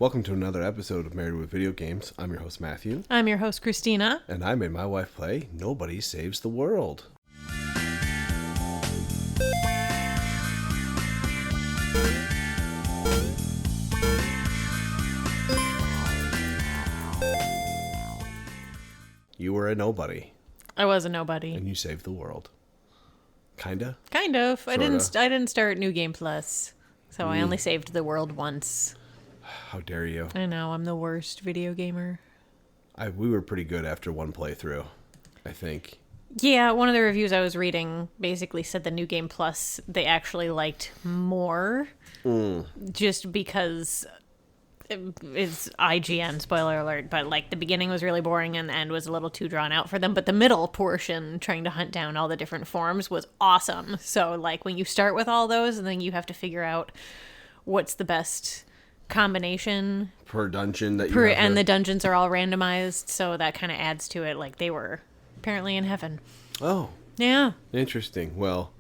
Welcome to another episode of Married with Video Games. I'm your host, Matthew. I'm your host, Christina. And I made my wife play Nobody Saves the World. You were a nobody. I was a nobody. And you saved the world. Kinda? Kind of. Sorta. I didn't start New Game Plus, so I only saved the world once. How dare you? I know, I'm the worst video gamer. We were pretty good after one playthrough, I think. Yeah, one of the reviews I was reading basically said the New Game Plus they actually liked more. Just because it's IGN, spoiler alert, but like the beginning was really boring and the end was a little too drawn out for them. But the middle portion, trying to hunt down all the different forms, was awesome. So like when you start with all those and then you have to figure out what's the best combination Per dungeon that you have and the dungeons are all randomized, so that kind of adds to it. Like they were apparently in heaven. Oh. Yeah. Interesting. Well,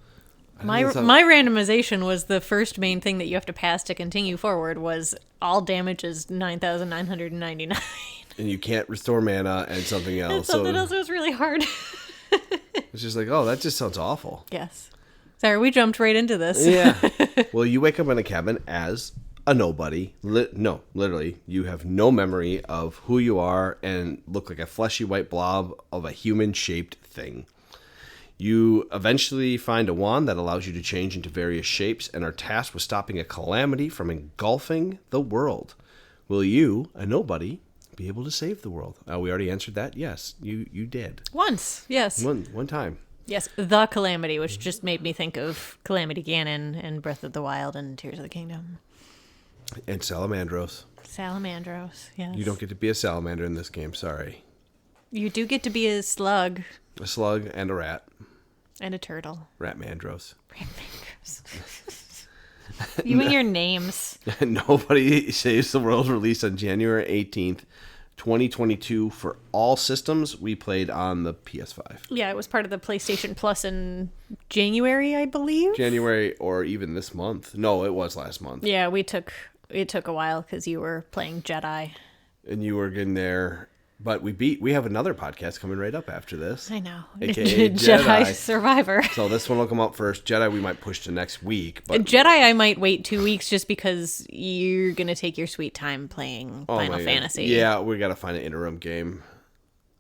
My randomization was the first main thing that you have to pass to continue forward was all damage is 9,999. And you can't restore mana and something else. And something else was really hard. It's just like, oh, that just sounds awful. Yes. Sorry, we jumped right into this. Yeah. Well, you wake up in a cabin as a nobody. No, literally, you have no memory of who you are and look like a fleshy white blob of a human-shaped thing. You eventually find a wand that allows you to change into various shapes and are tasked with stopping a calamity from engulfing the world. Will you, a nobody, be able to save the world? We already answered that. Yes, you did. Once, yes. One time. Yes, the Calamity, which just made me think of Calamity Ganon and Breath of the Wild and Tears of the Kingdom. And Salamandros. Salamandros, yes. You don't get to be a salamander in this game, sorry. You do get to be a slug. A slug and a rat. And a turtle. Ratmandros. Ratmandros. You and your names. Nobody Saves the World released on January 18th, 2022 for all systems. We played on the PS5. Yeah, it was part of the PlayStation Plus in January, I believe. January or even this month. No, it was last month. Yeah, it took a while because you were playing Jedi. And you were getting there. But we have another podcast coming right up after this. I know. AKA Jedi Survivor. So this one will come out first. Jedi we might push to next week. But Jedi I might wait 2 weeks just because you're going to take your sweet time playing Final Fantasy. Yeah, we got to find an interim game.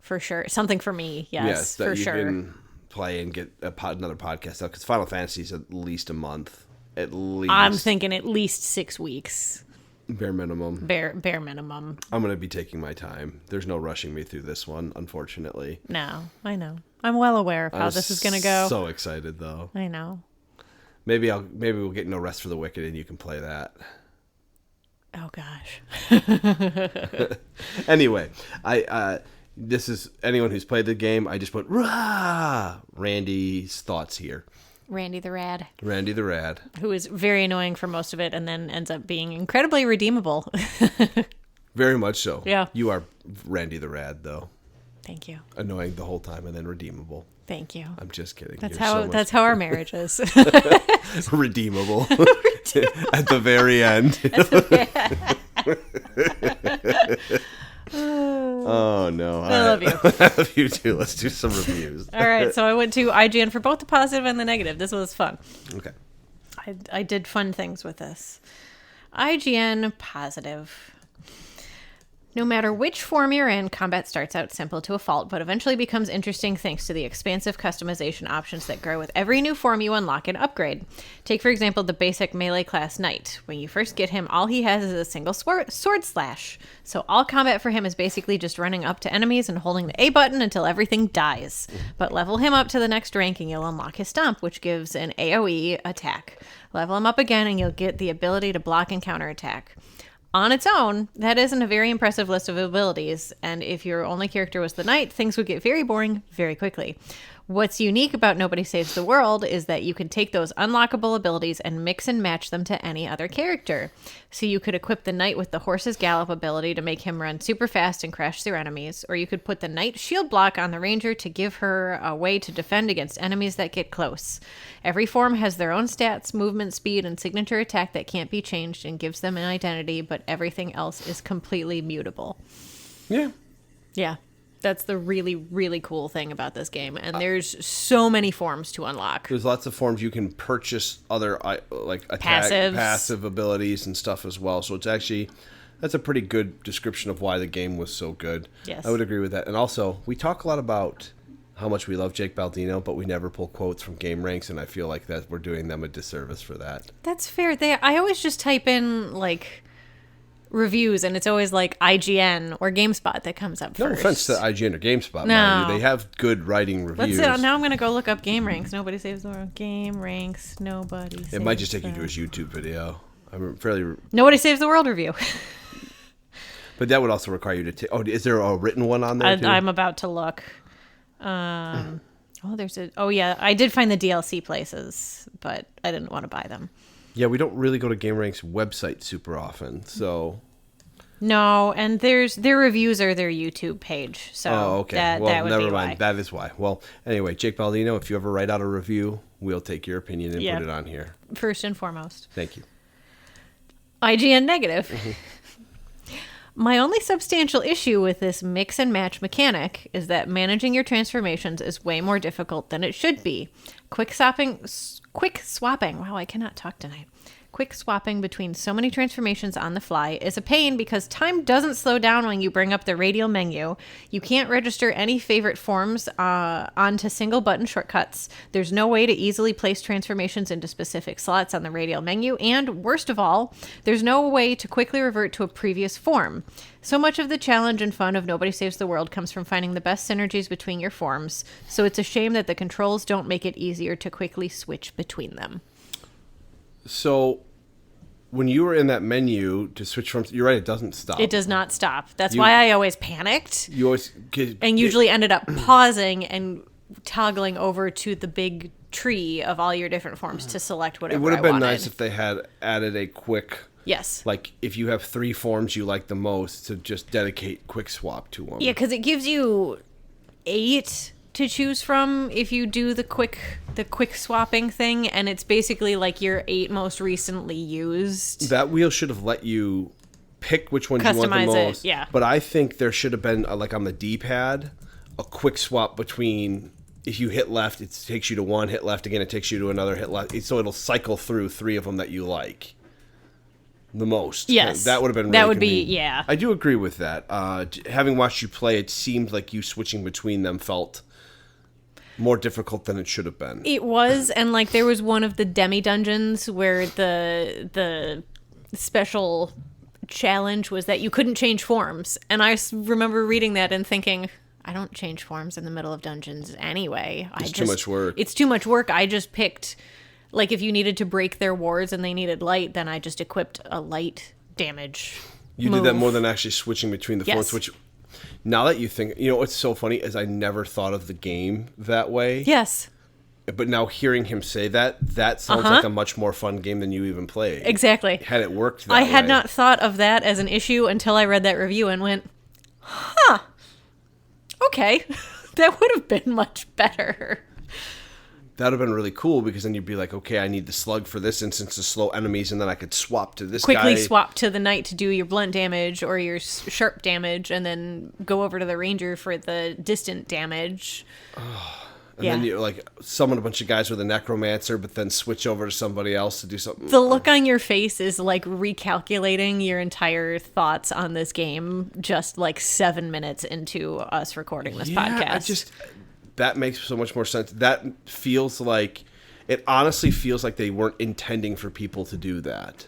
For sure. Something for me, yes that for you sure. Can play and get another podcast out because Final Fantasy is at least a month. At least. I'm thinking at least 6 weeks. Bare minimum. Bare minimum. I'm going to be taking my time. There's no rushing me through this one, unfortunately. No, I know. I'm well aware of how this is going to go. So excited, though. I know. Maybe we'll get No Rest for the Wicked and you can play that. Oh, gosh. Anyway, this is anyone who's played the game. I just put, rah! Randy's thoughts here. Randy the Rad. Randy the Rad. Who is very annoying for most of it and then ends up being incredibly redeemable. Very much so. Yeah. You are Randy the Rad, though. Thank you. Annoying the whole time and then redeemable. Thank you. I'm just kidding. That's how our marriage is. Redeemable. At the very end. Oh, no. I love you. I love you, too. Let's do some reviews. All right, so I went to IGN for both the positive and the negative. This was fun. Okay. I did fun things with this. IGN positive. No matter which form you're in, combat starts out simple to a fault, but eventually becomes interesting thanks to the expansive customization options that grow with every new form you unlock and upgrade. Take, for example, the basic melee class Knight. When you first get him, all he has is a single sword slash. So all combat for him is basically just running up to enemies and holding the A button until everything dies. But level him up to the next rank and you'll unlock his Stomp, which gives an AoE attack. Level him up again and you'll get the ability to block and counterattack. On its own, that isn't a very impressive list of abilities, and if your only character was the Knight, things would get very boring very quickly. What's unique about Nobody Saves the World is that you can take those unlockable abilities and mix and match them to any other character. So you could equip the knight with the horse's gallop ability to make him run super fast and crash through enemies, or you could put the knight shield block on the ranger to give her a way to defend against enemies that get close. Every form has their own stats, movement speed, and signature attack that can't be changed and gives them an identity, but everything else is completely mutable. Yeah. Yeah. That's the really, really cool thing about this game. And there's so many forms to unlock. There's lots of forms you can purchase other like attack, passive abilities and stuff as well. So it's actually, that's a pretty good description of why the game was so good. Yes. I would agree with that. And also, we talk a lot about how much we love Jake Baldino, but we never pull quotes from Game Ranks, and I feel like that we're doing them a disservice for that. That's fair. I always just type in, like, reviews, and it's always like IGN or GameSpot that comes up first. No offense to IGN or GameSpot, No. mind you. They have good writing reviews. Now I'm going to go look up Game Ranks. Nobody Saves the World. Game Ranks. Nobody Saves It might just take you to his YouTube video. I'm fairly... Nobody Saves the World review. But that would also require you to take... Oh, is there a written one on there, too? I'm about to look. I did find the DLC places, but I didn't want to buy them. Yeah, we don't really go to Game Ranks website super often, so... No, and their reviews are their YouTube page, so okay. that would never be mind. why. That is why. Well, anyway, Jake Baldino, if you ever write out a review, we'll take your opinion and put it on here. First and foremost. Thank you. IGN negative. My only substantial issue with this mix and match mechanic is that managing your transformations is way more difficult than it should be. Quick swapping. Wow, I cannot talk tonight. Quick swapping between so many transformations on the fly is a pain because time doesn't slow down when you bring up the radial menu. You can't register any favorite forms onto single button shortcuts. There's no way to easily place transformations into specific slots on the radial menu. And worst of all, there's no way to quickly revert to a previous form. So much of the challenge and fun of Nobody Saves the World comes from finding the best synergies between your forms. So it's a shame that the controls don't make it easier to quickly switch between them. So, when you were in that menu to switch from... You're right, it doesn't stop. It does not stop. That's why I always panicked. You always... And usually ended up pausing and toggling over to the big tree of all your different forms to select whatever I It would have been wanted. nice if they had added a quick... Yes. Like, if you have 3 forms you like the most, to just dedicate quick swap to them. Yeah, because it gives you 8 to choose from if you do the quick swapping thing, and it's basically like your 8 most recently used. That wheel should have let you pick which ones you want the Customize most. it, yeah. But I think there should have been, like on the D-pad, a quick swap between... If you hit left, it takes you to one, hit left again, it takes you to another, hit left. So it'll cycle through 3 of them that you like the most. Yes. That would have been really That would convenient. be, yeah. I do agree with that. Having watched you play, it seemed like you switching between them felt more difficult than it should have been. It was, and like there was one of the demi dungeons where the special challenge was that you couldn't change forms, and I remember reading that and thinking, I don't change forms in the middle of dungeons anyway. It's too much work. It's too much work. I just picked, like, if you needed to break their wards and they needed light, then I just equipped a light damage. You did that more than actually switching between the forms, which... Now that you think, what's so funny is I never thought of the game that way. Yes. But now hearing him say that sounds like a much more fun game than you even played. Exactly. Had it worked that I way. had not thought of that as an issue until I read that review and went, huh, okay, that would have been much better. That would have been really cool because then you'd be like, okay, I need the slug for this instance to slow enemies, and then I could swap to this Quickly guy. swap to the knight to do your blunt damage or your sharp damage, and then go over to the ranger for the distant damage. And then you like summon a bunch of guys with a necromancer, but then switch over to somebody else to do something. The look on your face is like recalculating your entire thoughts on this game just like 7 minutes into us recording this podcast. That makes so much more sense. That feels like, it honestly feels like they weren't intending for people to do that.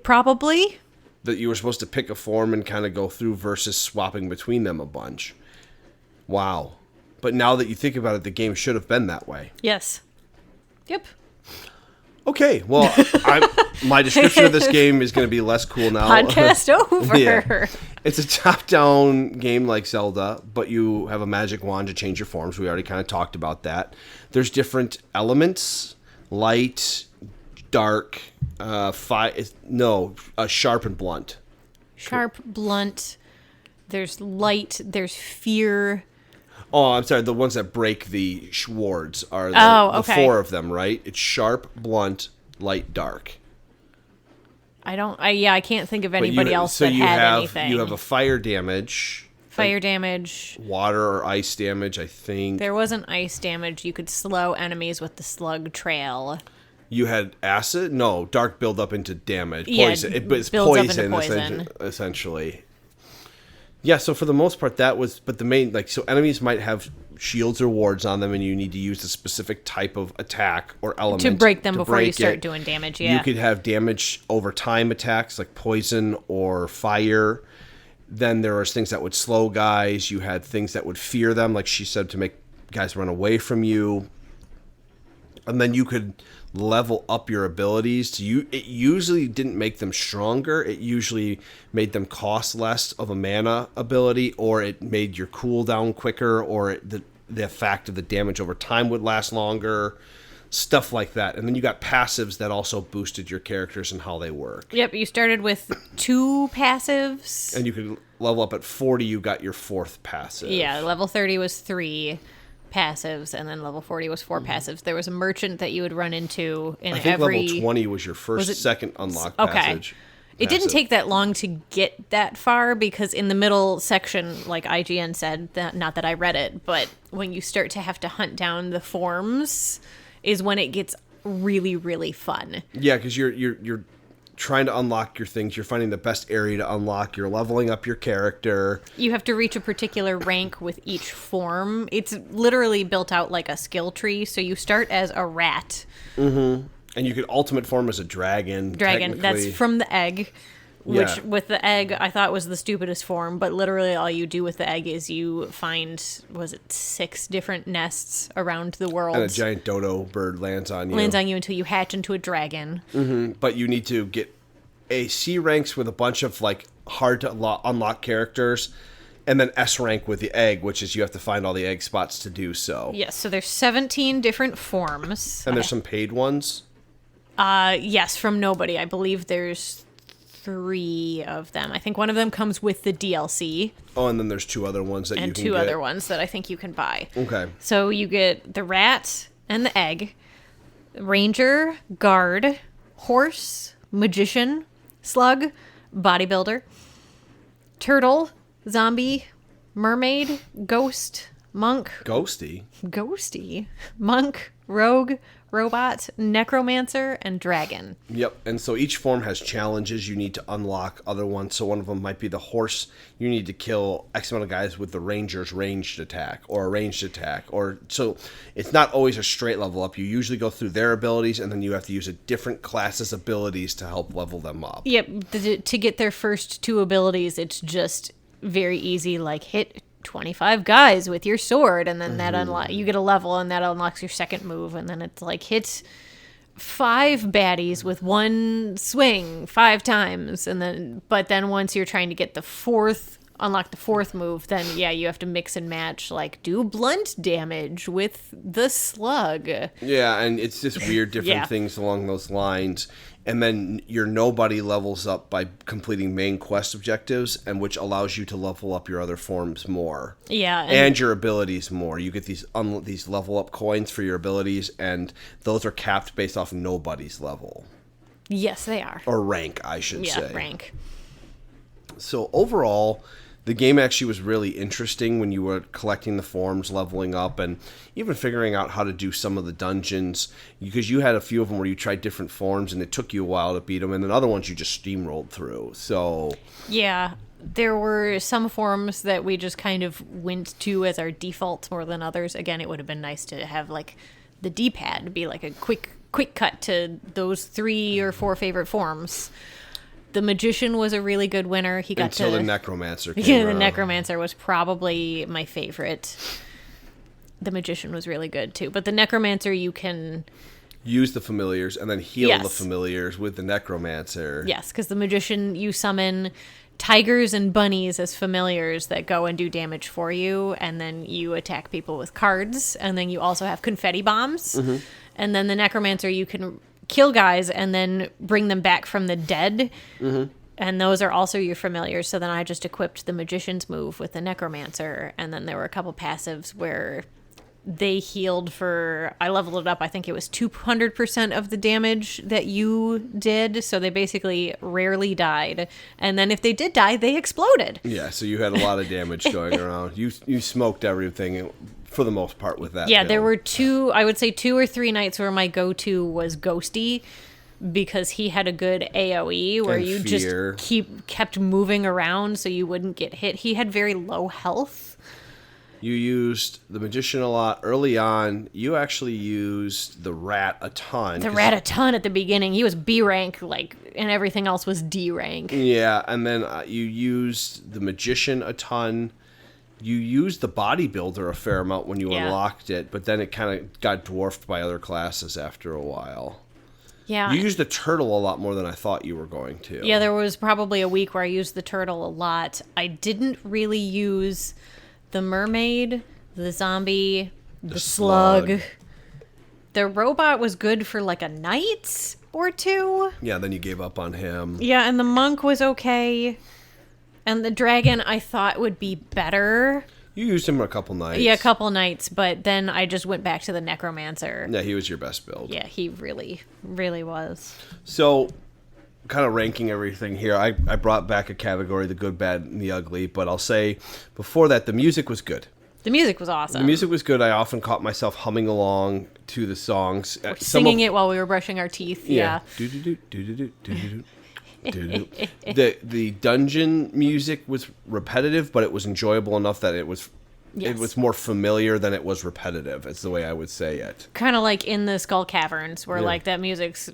Probably. That you were supposed to pick a form and kind of go through versus swapping between them a bunch. Wow. But now that you think about it, the game should have been that way. Yes. Yep. Okay, well, my description of this game is going to be less cool now. Podcast over. Yeah. It's a top-down game like Zelda, but you have a magic wand to change your forms. We already kind of talked about that. There's different elements, light, dark, sharp and blunt. Sharp, blunt. There's light. There's fear. Oh, I'm sorry. The ones that break the wards are the four of them, right? It's sharp, blunt, light, dark. I can't think of anybody else that had anything. You have a fire damage. Fire damage. Water or ice damage, I think. There wasn't ice damage. You could slow enemies with the slug trail. You had acid? No, dark build up into damage. Poison. Yeah, it's poison. Essentially. Yeah, so for the most part, that was... But the main... So enemies might have shields or wards on them, and you need to use a specific type of attack or element to break them before you start doing damage, yeah. You could have damage over time attacks, like poison or fire. Then there was things that would slow guys. You had things that would fear them, like she said, to make guys run away from you. And then you could level up your abilities. It usually didn't make them stronger. It usually made them cost less of a mana ability, or it made your cooldown quicker, or the fact of the damage over time would last longer, stuff like that. And then you got passives that also boosted your characters and how they work. Yep, you started with 2 passives. And you could level up at 40, you got your 4th passive. Yeah, level 30 was 3 passives, and then level 40 was 4 passives. There was a merchant that you would run into in I think level 20 was your second unlock passage. It didn't take that long to get that far, because in the middle section, like IGN said, not that I read it, but when you start to have to hunt down the forms is when it gets really, really fun. Yeah, because you're trying to unlock your things. You're finding the best area to unlock. You're leveling up your character. You have to reach a particular rank with each form. It's literally built out like a skill tree. So you start as a rat. Mm-hmm. And you could ultimate form as a dragon. That's from the egg. Which, with the egg, I thought was the stupidest form. But literally all you do with the egg is you find, 6 different nests around the world. And a giant dodo bird lands on you. Until you hatch into a dragon. Mm-hmm. But you need to get C ranks with a bunch of hard to unlock characters, and then S rank with the egg, which is you have to find all the egg spots to do so. Yes, so there's 17 different forms. And there's some paid ones? Yes, from nobody. I believe there's 3 of them. I think one of them comes with the DLC. Oh, and then there's 2 other ones that you can get. And 2 other ones that I think you can buy. Okay. So you get the rat and the egg, ranger, guard, horse, magician, slug, bodybuilder, turtle, zombie, mermaid, ghost, monk. Ghosty. Monk, rogue, robot, necromancer, and dragon. Yep, and so each form has challenges you need to unlock other ones. So one of them might be the horse. You need to kill X amount of guys with the ranger's ranged attack or a ranged attack. So it's not always a straight level up. You usually go through their abilities, and then you have to use a different class's abilities to help level them up. Yep, to get their first 2 abilities, it's just very easy, like hit 25 guys with your sword, and then that you get a level, and that unlocks your second move, and then it's like hit 5 baddies with 1 swing 5 times, but then once you're trying to get unlock the 4th move, then you have to mix and match, do blunt damage with the slug. Yeah, and it's just weird different things along those lines. And then your nobody levels up by completing main quest objectives, and which allows you to level up your other forms more. Yeah, and your abilities more. You get these level up coins for your abilities, and those are capped based off nobody's level. Yes, they are. Or rank, I should say. Yeah, rank. So overall, the game actually was really interesting when you were collecting the forms, leveling up, and even figuring out how to do some of the dungeons, because you had a few of them where you tried different forms and it took you a while to beat them, and then other ones you just steamrolled through. So yeah, there were some forms that we just kind of went to as our default more than others. Again, it would have been nice to have the D-pad be a quick cut to those 3 or 4 favorite forms. The magician was a really good winner. He got until the necromancer came the around. necromancer was probably my favorite. The magician was really good too, but the necromancer you can use the familiars and then heal the Yes. familiars with the necromancer. Yes, because the magician, you summon tigers and bunnies as familiars that go and do damage for you, and then you attack people with cards, and then you also have confetti bombs. And then the necromancer, you can kill guys and then bring them back from the dead. And those are also your familiars. So then I just equipped the magician's move with the necromancer, and then there were a couple passives where they healed for, I leveled it up, I think it was 200% of the damage that you did, so they basically rarely died. And then if they did die, they exploded. Yeah, so you had a lot of damage going around. You smoked everything for the most part with that. Yeah, build. there were I would say 2 or 3 nights where my go-to was Ghosty, because he had a good AoE where And you fear. just kept moving around so you wouldn't get hit. He had very low health. You used the magician a lot early on. You actually used the rat a ton. The rat a ton at the beginning. He was B rank, and everything else was D rank. Yeah, and then you used the magician a ton. You used the bodybuilder a fair amount when you unlocked it, but then it kind of got dwarfed by other classes after a while. Yeah. You used the turtle a lot more than I thought you were going to. Yeah, there was probably a week where I used the turtle a lot. I didn't really use the mermaid, the zombie, the slug. The robot was good for like a night or two. Yeah, then you gave up on him. Yeah, and the monk was okay. And the dragon I thought would be better. You used him a couple nights. Yeah, a couple nights, but then I just went back to the necromancer. Yeah, he was your best build. Yeah, he really, really was. So, kind of ranking everything here, I brought back a category, the good, bad, and the ugly, but I'll say before that, the music was good. The music was awesome. The music was good. I often caught myself humming along to the songs. Singing it while we were brushing our teeth, yeah. The dungeon music was repetitive, but it was enjoyable enough that it was more familiar than it was repetitive. It's the way I would say it. Kind of like in the Skull Caverns, where like that music's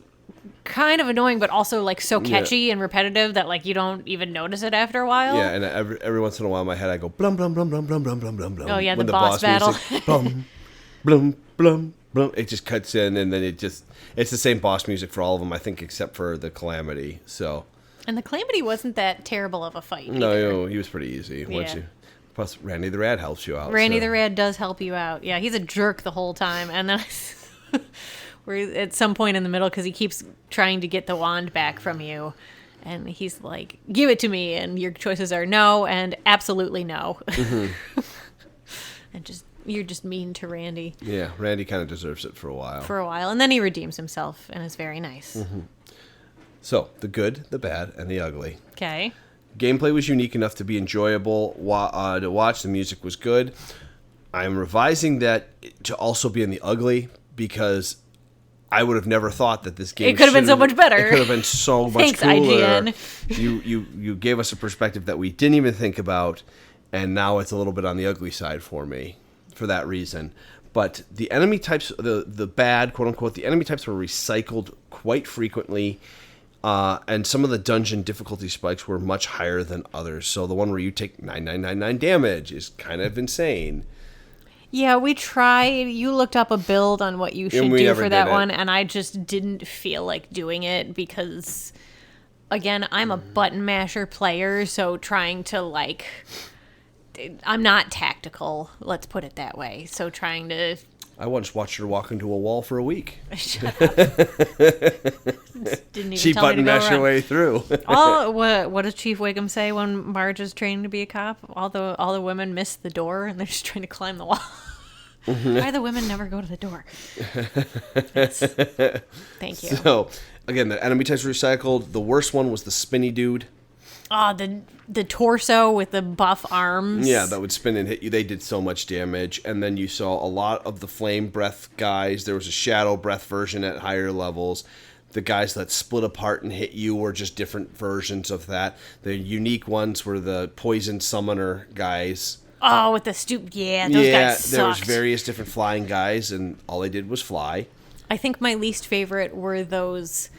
kind of annoying, but also like so catchy and repetitive that like you don't even notice it after a while. Yeah, and every once in a while in my head I go blum blum blum blum blum blum blum blum blum. Oh yeah, the boss battle. Music, blum blum blum blum. It just cuts in, and then it's the same boss music for all of them, I think, except for the Calamity. So. And the Calamity wasn't that terrible of a fight. No, he was pretty easy. Yeah. Plus, Randy the Rad helps you out. Randy the Rad does help you out. Yeah, he's a jerk the whole time, and then we're at some point in the middle because he keeps trying to get the wand back from you, and he's like, "Give it to me," and your choices are no and absolutely no, and you're just mean to Randy. Yeah, Randy kind of deserves it for a while. And then he redeems himself and is very nice. So, the good, the bad, and the ugly. Okay. Gameplay was unique enough to be enjoyable to watch. The music was good. I'm revising that to also be in the ugly because I would have never thought that this game. It could have been so much better. It could have been so much Thanks, cooler. IGN. You gave us a perspective that we didn't even think about, and now it's a little bit on the ugly side for me for that reason. But the enemy types, the bad, quote unquote, the enemy types were recycled quite frequently. And some of the dungeon difficulty spikes were much higher than others. So the one where you take 9999 damage is kind of insane. Yeah, we tried. You looked up a build on what you should do for that one, and I just didn't feel like doing it because, again, I'm a button masher player, so trying to, like, I'm not tactical, let's put it that way. So trying to... I once watched her walk into a wall for a week. Shut up. Didn't even She tell me to button go mashed her around. way through. What does Chief Wiggum say when Marge is training to be a cop? All the women miss the door and they're just trying to climb the wall. Why do the women never go to the door? Yes. Thank you. So, again, the enemy types recycled. The worst one was the spinny dude. Oh, the torso with the buff arms. Yeah, that would spin and hit you. They did so much damage. And then you saw a lot of the flame breath guys. There was a shadow breath version at higher levels. The guys that split apart and hit you were just different versions of that. The unique ones were the poison summoner guys. Oh, with the stoop. Yeah, those guys sucked. There was various different flying guys, and all they did was fly. I think my least favorite were those,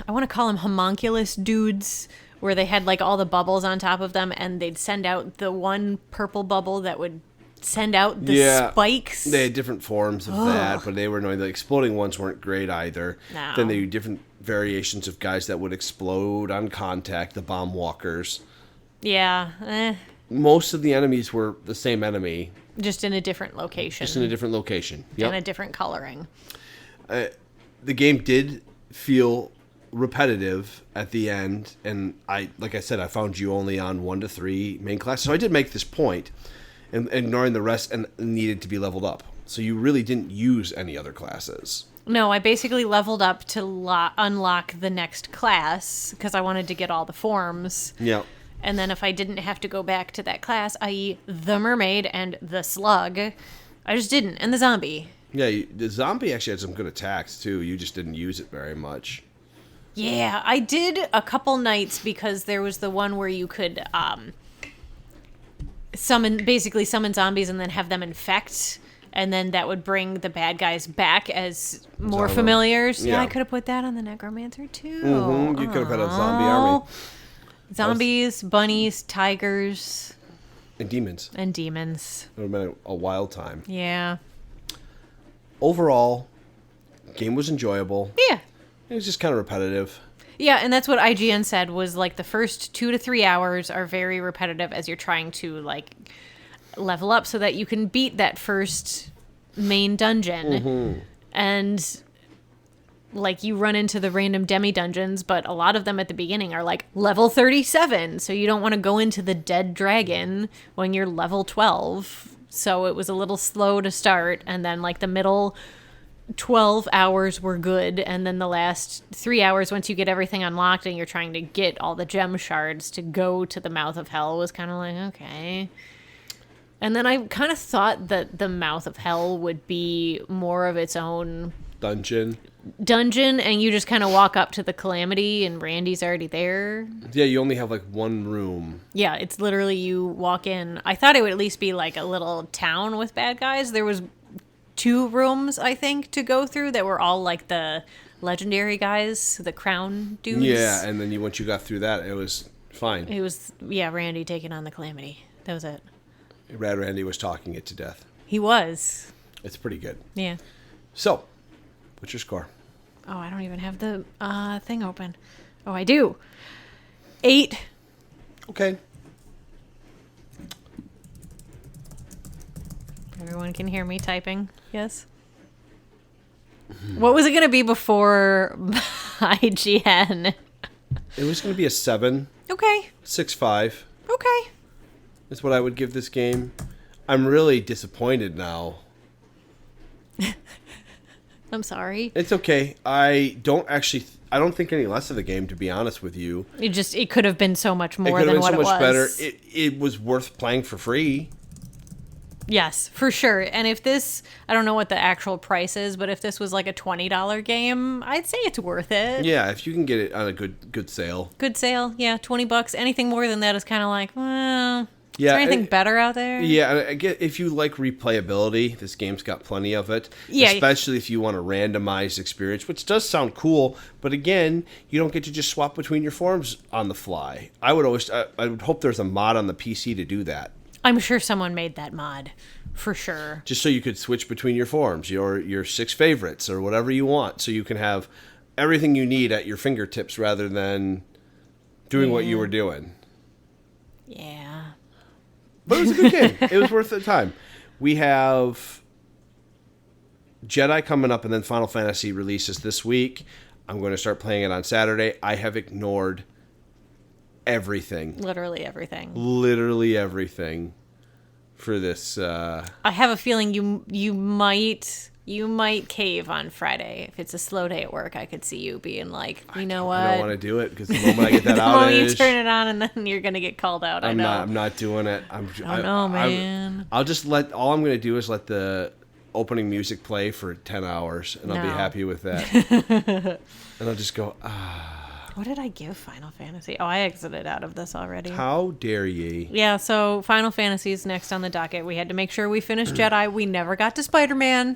I want to call them homunculus dudes, where they had like all the bubbles on top of them, and they'd send out the one purple bubble that would send out the spikes. They had different forms of that, but they were annoying. The exploding ones weren't great either. No. Then they had different variations of guys that would explode on contact, the bomb walkers. Yeah. Most of the enemies were the same enemy. Just in a different location. Yep. And a different coloring. The game did feel repetitive at the end, and like I said, I found you only on 1 to 3 main classes. So I did make this point, and ignoring the rest and needed to be leveled up. So you really didn't use any other classes. No, I basically leveled up to unlock the next class because I wanted to get all the forms. Yeah. And then if I didn't have to go back to that class, i.e. the mermaid and the slug, I just didn't. And the zombie. Yeah, the zombie actually had some good attacks, too. You just didn't use it very much. Yeah, I did a couple nights because there was the one where you could summon zombies and then have them infect. And then that would bring the bad guys back as more familiars. Yeah, I could have put that on the necromancer, too. Mm-hmm. You could have had a zombie army. Zombies, bunnies, tigers. And demons. And demons. It would have been a wild time. Yeah. Overall, game was enjoyable. Yeah. It was just kind of repetitive. Yeah, and that's what IGN said was like the first 2 to 3 hours are very repetitive as you're trying to like level up so that you can beat that first main dungeon. Mm-hmm. And like you run into the random demi dungeons, but a lot of them at the beginning are like level 37. So you don't want to go into the dead dragon when you're level 12. So it was a little slow to start. And then like the middle 12 hours were good. And then the last 3 hours, once you get everything unlocked and you're trying to get all the gem shards to go to the mouth of hell was kind of like, okay. And then I kind of thought that the mouth of hell would be more of its own dungeon, and you just kind of walk up to the calamity and Randy's already there. Yeah, you only have like one room. Yeah, it's literally you walk in. I thought it would at least be like a little town with bad guys. There was 2 rooms, I think, to go through that were all like the legendary guys, the crown dudes. Yeah, and then once you got through that, it was fine. It was, Randy taking on the calamity. That was it. Rad Randy was talking it to death. He was. It's pretty good. Yeah. So, what's your score? Oh, I don't even have the thing open. Oh, I do. 8. Okay. Everyone can hear me typing. Yes. What was it going to be before IGN? It was going to be a 7. Okay. 6.5. Okay. That's what I would give this game. I'm really disappointed now. I'm sorry. It's okay. I don't think any less of the game, to be honest with you. It could have been so much more It than what could have been so it much was. better. It was worth playing for free. Yes, for sure. And if this, I don't know what the actual price is, but if this was like a $20 game, I'd say it's worth it. Yeah, if you can get it on a good sale. Good sale, yeah, $20. Anything more than that is kind of like, well, yeah, is there anything better out there? Yeah, I get if you like replayability, this game's got plenty of it. Yeah, especially if you want a randomized experience, which does sound cool. But again, you don't get to just swap between your forms on the fly. I would hope there's a mod on the PC to do that. I'm sure someone made that mod, for sure. Just so you could switch between your forms, your 6 favorites, or whatever you want, so you can have everything you need at your fingertips rather than doing what you were doing. Yeah. But it was a good game. It was worth the time. We have Jedi coming up, and then Final Fantasy releases this week. I'm going to start playing it on Saturday. I have ignored everything. Literally everything. Literally everything for this. I have a feeling you might cave on Friday. If it's a slow day at work, I could see you being like, you know what? I don't want to do it because the moment I get that the outage, moment you turn it on, and then you're gonna get called out. I know. I'm not doing it. I don't know, man. I'll just all I'm going to do is let the opening music play for 10 hours, and I'll be happy with that. And I'll just go, What did I give Final Fantasy? Oh, I exited out of this already. How dare ye? Yeah, so Final Fantasy is next on the docket. We had to make sure we finished Jedi. We never got to Spider-Man.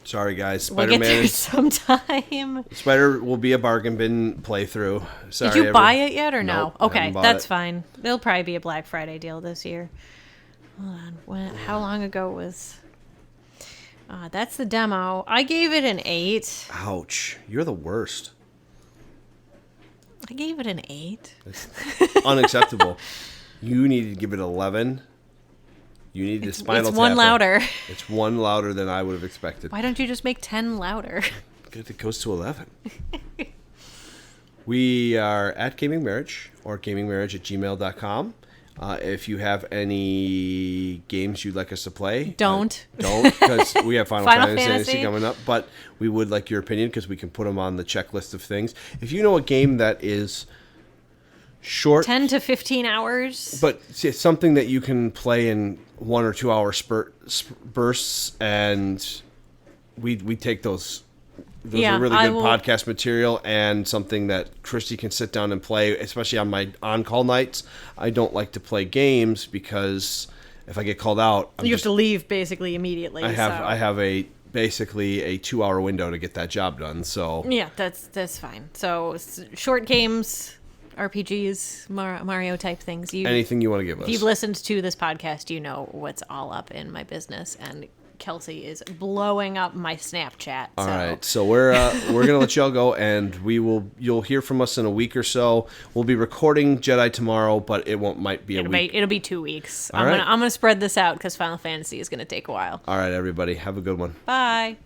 Sorry, guys. We'll get there sometime. Spider will be a bargain bin playthrough. Sorry, did you buy it yet or no? Nope, okay, that's fine. It'll probably be a Black Friday deal this year. Hold on. How long ago was... that's the demo. I gave it an 8. Ouch. You're the worst. I gave it an 8. It's unacceptable. You need to give it 11. You need to Spinal Tap. It's one louder. It's one louder than I would have expected. Why don't you just make 10 louder? It goes to 11. We are at Gaming Marriage or gamingmarriage@gmail.com. If you have any games you'd like us to play, don't, because we have Final Fantasy coming up. But we would like your opinion because we can put them on the checklist of things. If you know a game that is short, 10 to 15 hours, but it's something that you can play in 1 or 2 hour bursts, and we take those. Those are really good podcast material and something that Christy can sit down and play, especially on my on-call nights. I don't like to play games because if I get called out, you have to leave basically immediately. I have basically a 2-hour window to get that job done. So yeah, that's fine. So short games, RPGs, Mario type things. Anything you want to give us. If you've listened to this podcast, you know what's all up in my business, and Kelsey is blowing up my Snapchat. All right, so we're gonna let y'all go, and you'll hear from us in a week or so. We'll be recording Jedi tomorrow, but might be a week. It'll be 2 weeks. All right. I'm gonna spread this out because Final Fantasy is gonna take a while. All right, everybody, have a good one. Bye.